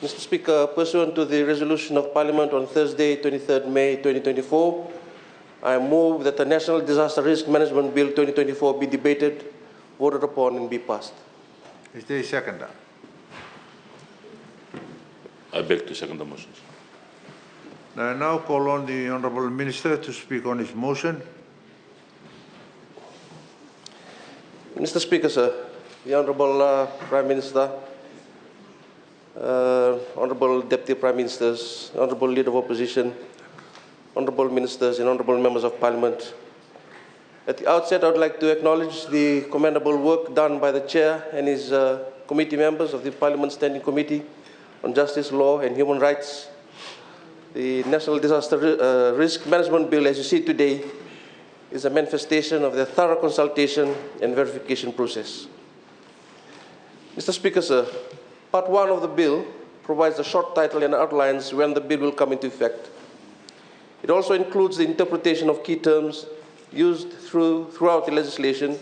Mr. Speaker, pursuant to the resolution of Parliament on Thursday, 23rd May 2024, I move that the National Disaster Risk Management Bill 2024 be debated, voted upon, and be passed. Is there a seconder? I beg to second the motion. I now call on the Honourable Minister to speak on his motion. Mr. Speaker, sir, the Honourable Prime Minister, Honourable Deputy Prime Ministers, Honourable Leader of Opposition, Honourable Ministers and Honourable Members of Parliament. At the outset, I would like to acknowledge the commendable work done by the Chair and his committee members of the Parliament Standing Committee on Justice, Law and Human Rights. The National Disaster Risk Management Bill, as you see today, is a manifestation of the thorough consultation and verification process. Mr. Speaker, sir, Part 1 of the bill provides a short title and outlines when the bill will come into effect. It also includes the interpretation of key terms used throughout the legislation,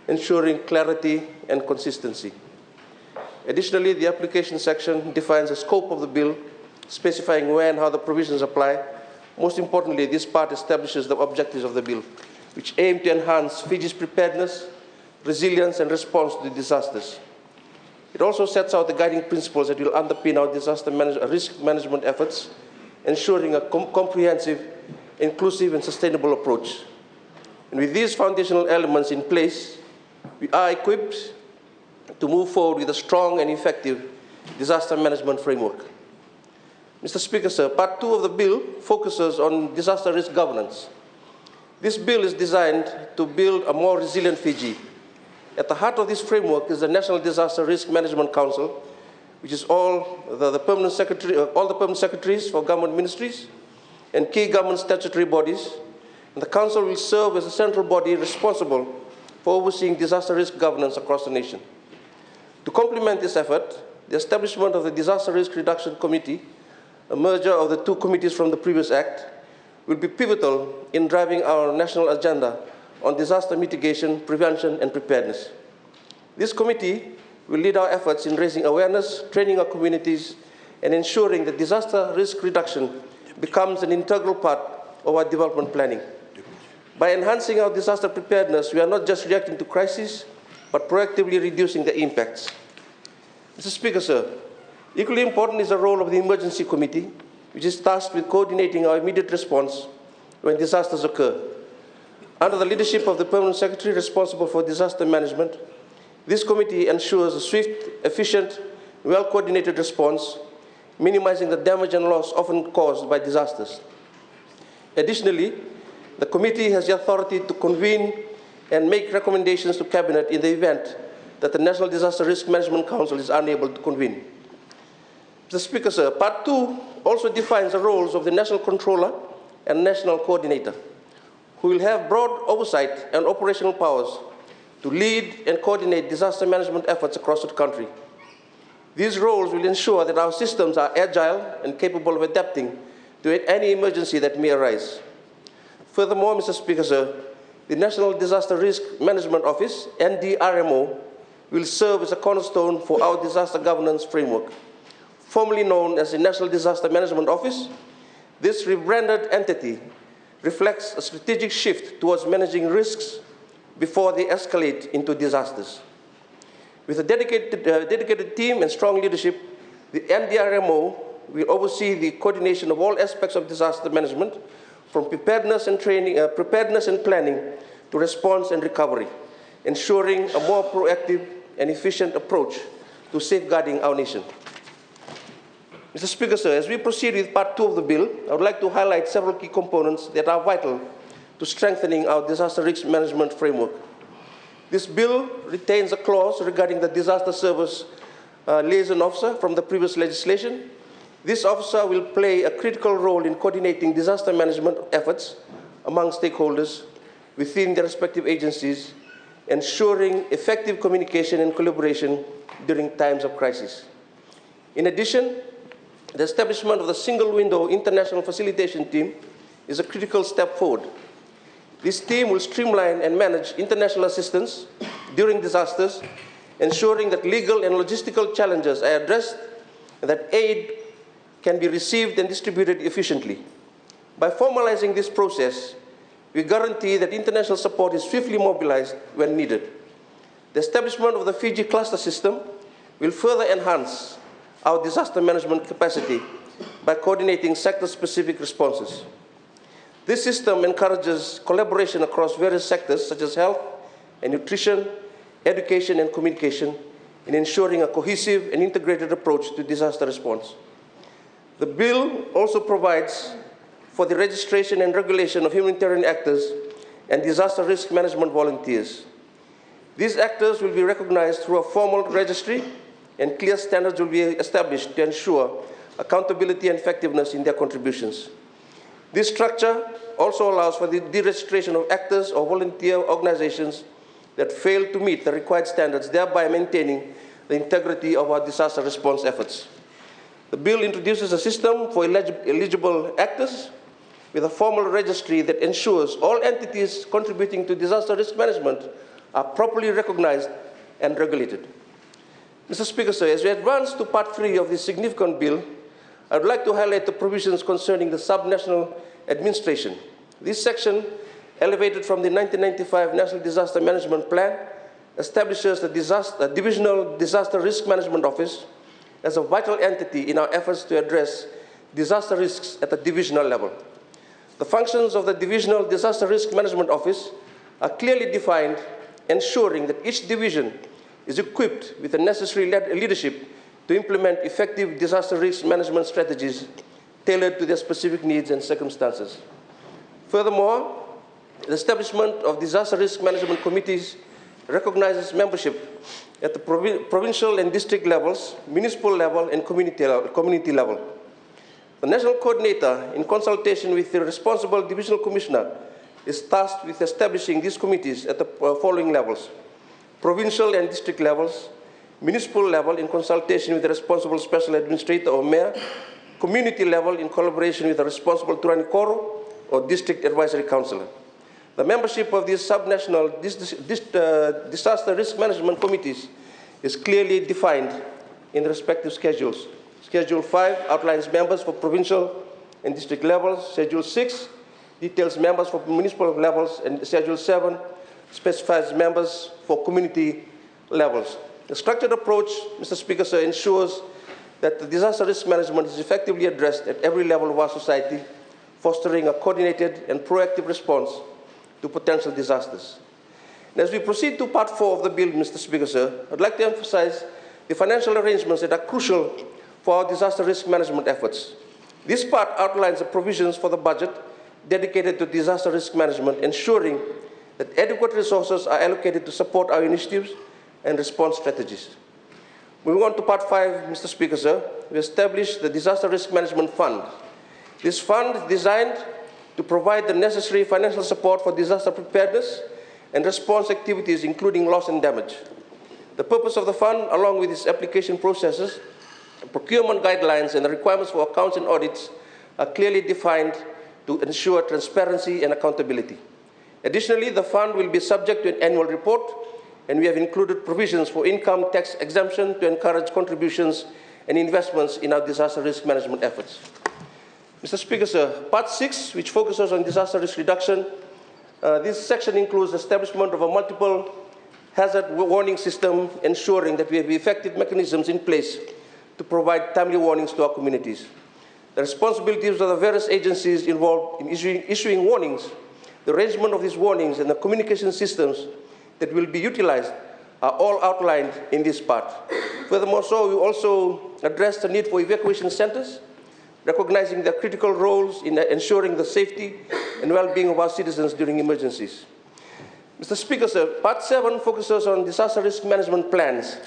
ensuring clarity and consistency. Additionally, the application section defines the scope of the bill, specifying when and how the provisions apply. Most importantly, this part establishes the objectives of the bill, which aim to enhance Fiji's preparedness, resilience, and response to disasters. It also sets out the guiding principles that will underpin our disaster risk management efforts, ensuring a comprehensive, inclusive, and sustainable approach. And with these foundational elements in place, we are equipped to move forward with a strong and effective disaster management framework. Mr. Speaker, sir, Part 2 of the bill focuses on disaster risk governance. This bill is designed to build a more resilient Fiji. At the heart of this framework is the National Disaster Risk Management Council, which is all the permanent secretaries for government ministries and key government statutory bodies. And the Council will serve as a central body responsible for overseeing disaster risk governance across the nation. To complement this effort, the establishment of the Disaster Risk Reduction Committee, a merger of the two committees from the previous Act, will be pivotal in driving our national agenda on disaster mitigation, prevention, and preparedness. This committee will lead our efforts in raising awareness, training our communities, and ensuring that disaster risk reduction becomes an integral part of our development planning. By enhancing our disaster preparedness, we are not just reacting to crises, but proactively reducing the impacts. Mr. Speaker, sir, equally important is the role of the Emergency Committee, which is tasked with coordinating our immediate response when disasters occur. Under the leadership of the Permanent Secretary responsible for disaster management, this committee ensures a swift, efficient, well-coordinated response, minimizing the damage and loss often caused by disasters. Additionally, the committee has the authority to convene and make recommendations to Cabinet in the event that the National Disaster Risk Management Council is unable to convene. Mr. Speaker, sir, Part 2 also defines the roles of the National Controller and National Coordinator, who will have broad oversight and operational powers to lead and coordinate disaster management efforts across the country. These roles will ensure that our systems are agile and capable of adapting to any emergency that may arise. Furthermore, Mr. Speaker, sir, the National Disaster Risk Management Office, NDRMO, will serve as a cornerstone for our disaster governance framework. Formerly known as the National Disaster Management Office, this rebranded entity reflects a strategic shift towards managing risks before they escalate into disasters. With a dedicated team and strong leadership, the NDRMO will oversee the coordination of all aspects of disaster management, from preparedness and planning to response and recovery, ensuring a more proactive and efficient approach to safeguarding our nation. Mr. Speaker, sir, as we proceed with Part 2 of the bill, I would like to highlight several key components that are vital to strengthening our disaster risk management framework. This bill retains a clause regarding the disaster service liaison officer from the previous legislation. This officer will play a critical role in coordinating disaster management efforts among stakeholders within their respective agencies, ensuring effective communication and collaboration during times of crisis. In addition, the establishment of the single-window international facilitation team is a critical step forward. This team will streamline and manage international assistance during disasters, ensuring that legal and logistical challenges are addressed and that aid can be received and distributed efficiently. By formalizing this process, we guarantee that international support is swiftly mobilized when needed. The establishment of the Fiji cluster system will further enhance our disaster management capacity by coordinating sector-specific responses. This system encourages collaboration across various sectors such as health and nutrition, education and communication in ensuring a cohesive and integrated approach to disaster response. The bill also provides for the registration and regulation of humanitarian actors and disaster risk management volunteers. These actors will be recognized through a formal registry, and clear standards will be established to ensure accountability and effectiveness in their contributions. This structure also allows for the deregistration of actors or volunteer organizations that fail to meet the required standards, thereby maintaining the integrity of our disaster response efforts. The bill introduces a system for eligible actors with a formal registry that ensures all entities contributing to disaster risk management are properly recognized and regulated. Mr. Speaker, sir, as we advance to Part 3 of this significant bill, I would like to highlight the provisions concerning the subnational administration. This section, elevated from the 1995 National Disaster Management Plan, establishes the Divisional Disaster Risk Management Office as a vital entity in our efforts to address disaster risks at the divisional level. The functions of the Divisional Disaster Risk Management Office are clearly defined, ensuring that each division is equipped with the necessary leadership to implement effective disaster risk management strategies tailored to their specific needs and circumstances. Furthermore, the establishment of disaster risk management committees recognizes membership at the provincial and district levels, municipal level, and community level. The national coordinator, in consultation with the responsible divisional commissioner, is tasked with establishing these committees at the following levels: provincial and district levels, municipal level in consultation with the responsible special administrator or mayor, community level in collaboration with the responsible Turani Koro or district advisory councillor. The membership of these subnational disaster risk management committees is clearly defined in the respective schedules. Schedule 5 outlines members for provincial and district levels. Schedule 6 details members for municipal levels, and Schedule 7 specifies members for community levels. The structured approach, Mr. Speaker, sir, ensures that the disaster risk management is effectively addressed at every level of our society, fostering a coordinated and proactive response to potential disasters. And as we proceed to Part 4 of the bill, Mr. Speaker, sir, I'd like to emphasize the financial arrangements that are crucial for our disaster risk management efforts. This part outlines the provisions for the budget dedicated to disaster risk management, ensuring that adequate resources are allocated to support our initiatives and response strategies. Moving on to Part 5, Mr. Speaker, sir, we established the Disaster Risk Management Fund. This fund is designed to provide the necessary financial support for disaster preparedness and response activities, including loss and damage. The purpose of the fund, along with its application processes, procurement guidelines, and the requirements for accounts and audits, are clearly defined to ensure transparency and accountability. Additionally, the fund will be subject to an annual report, and we have included provisions for income tax exemption to encourage contributions and investments in our disaster risk management efforts. Mr. Speaker, sir, Part 6, which focuses on disaster risk reduction, this section includes establishment of a multiple hazard warning system, ensuring that we have effective mechanisms in place to provide timely warnings to our communities. The responsibilities of the various agencies involved in issuing warnings, the arrangement of these warnings, and the communication systems that will be utilized are all outlined in this part. Furthermore, we also address the need for evacuation centers, recognizing their critical roles in ensuring the safety and well-being of our citizens during emergencies. Mr. Speaker, sir, Part 7 focuses on disaster risk management plans.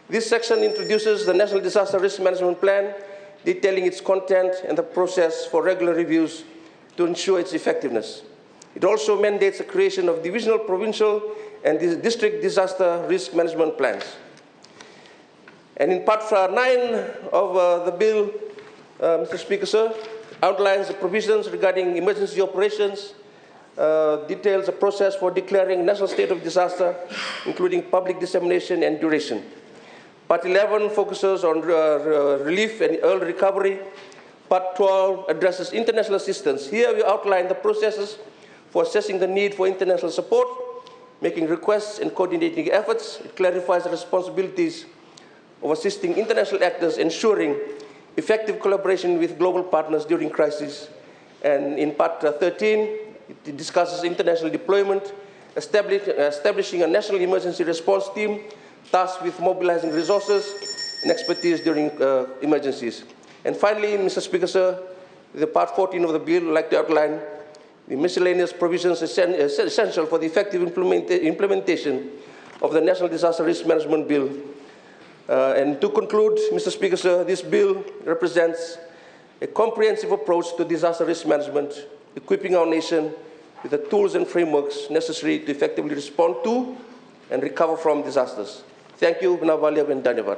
This section introduces the National Disaster Risk Management Plan, detailing its content and the process for regular reviews to ensure its effectiveness. It also mandates the creation of divisional, provincial, and district disaster risk management plans. And in Part 9 of the bill, Mr. Speaker, sir, outlines the provisions regarding emergency operations, details the process for declaring national state of disaster, including public dissemination and duration. Part 11 focuses on relief and early recovery. Part 12 addresses international assistance. Here we outline the processes for assessing the need for international support, making requests and coordinating efforts. It clarifies the responsibilities of assisting international actors, ensuring effective collaboration with global partners during crisis. And in Part 13, it discusses international deployment, establishing a national emergency response team tasked with mobilizing resources and expertise during emergencies. And finally, Mr. Speaker, sir, the Part 14 of the bill, I'd like to outline the miscellaneous provisions essential for the effective implementation of the National Disaster Risk Management Bill. And to conclude, Mr. Speaker, sir, this bill represents a comprehensive approach to disaster risk management, equipping our nation with the tools and frameworks necessary to effectively respond to and recover from disasters. Thank you, Vinavaliya and Dhanyavad.